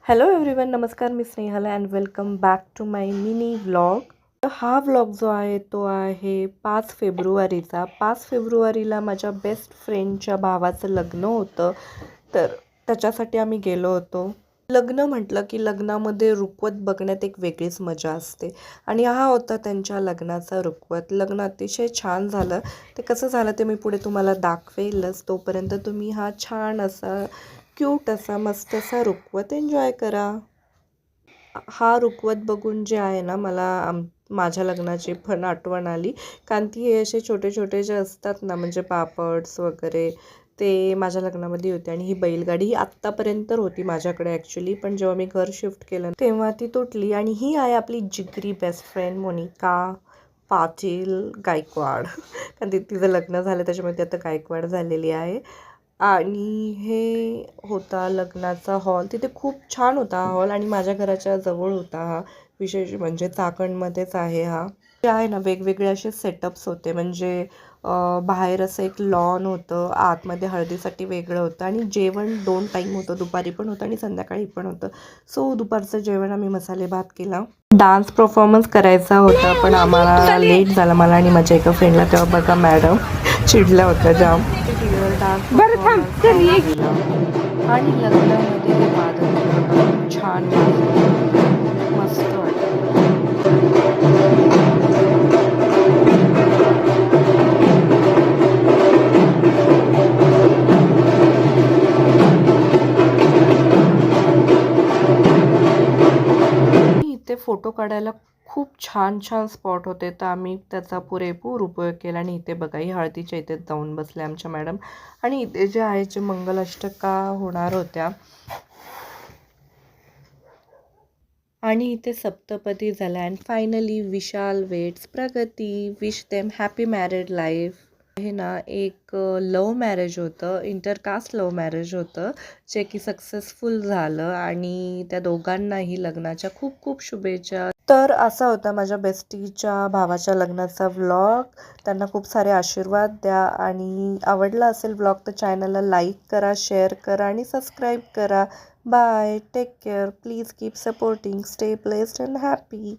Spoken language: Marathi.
हॅलो एव्हरीवन, नमस्कार. मी Snehal and welcome back to my mini vlog. हा व्लॉग जो आहे तो आहे 5 फेब्रुवारीचा. 5 फेब्रुवारीला माझ्या बेस्ट फ्रेंडच्या भावाचं लग्न होतं, तर त्याच्यासाठी आम्ही गेलो होतो. लग्न म्हटलं की लग्नामध्ये रुखवत बघण्यात एक वेगळीच मजा असते आणि हा होता त्यांच्या लग्नाचा रुखवत. लग्न अतिशय छान झालं. ते कसं झालं ते मी पुढे तुम्हाला दाखवेलच. तोपर्यंत तुम्ही हा छान असा क्यूट असा मस्त असा रुखवत एन्जॉय करा. हा रुखवत बघून जे आहे ना, मला माझ्या लग्नाची पण आठवण आली. कारण ती हे असे छोटे छोटे जे असतात ना, म्हणजे पापड्स वगैरे, ते माझ्या लग्नामध्ये होते. आणि ही बैलगाडी ही आत्तापर्यंत होती माझ्याकडे ॲक्च्युली, पण जेव्हा मी घर शिफ्ट केलं तेव्हा ती तुटली. आणि ही आहे आपली जिगरी बेस्ट फ्रेंड मोनिका पाटील गायकवाड. कारण तिचं लग्न झालं त्याच्यामुळे ती आता गायकवाड झालेली आहे. आणि हे होता लग्नाचा हॉल. तिथे खूप छान होता हा हॉल आणि माझ्या घराच्या जवळ होता हा. विशेष म्हणजे चाकणमध्येच आहे हा. जे आहे ना, वेगवेगळे असे सेटअप्स होते. म्हणजे बाहेर असं एक लॉन होतं, आतमध्ये हळदीसाठी वेगळं होतं आणि जेवण 2 टाईम होतं. दुपारी पण होतं आणि संध्याकाळी पण होतं. सो दुपारचं जेवण आम्ही मसाले भात केला. डान्स परफॉर्मन्स करायचा होता, पण आम्हाला लेट झाला, मला आणि माझ्या एका फ्रेंडला. तेव्हा बघा मॅडम चिडल्या होत्या जाम. डान्स आणि लग्नामध्ये वादन छान मस्त वाटतं. इथे फोटो काढायला खूप छान छान स्पॉट होते, तर आम्ही त्याचा पुरेपूर उपयोग केला. आणि इथे बघा, ही हळदीच्या इथे जाऊन बसले आमच्या मॅडम. आणि इथे जे आहे जे मंगलाष्टका होणार होत्या आणि इथे सप्तपदी झाला. अँड फायनली विशाल वेट्स प्रगती. Wish them happy married life. हे ना, एक लव्ह मॅरेज होतं, इंटरकास्ट लव्ह मॅरेज होतं, जे की सक्सेसफुल झालं. आणि त्या दोघांनाही लग्नाच्या खूप खूप शुभेच्छा. तर असा होता माझ्या बेस्टीच्या भावाच्या लग्नाचा व्लॉग. त्यांना खूप सारे आशीर्वाद द्या. आणि आवडला असेल व्लॉग तर चॅनलला लाईक करा, शेअर करा आणि सबस्क्राईब करा. Bye, take care, please keep supporting, stay blessed and happy.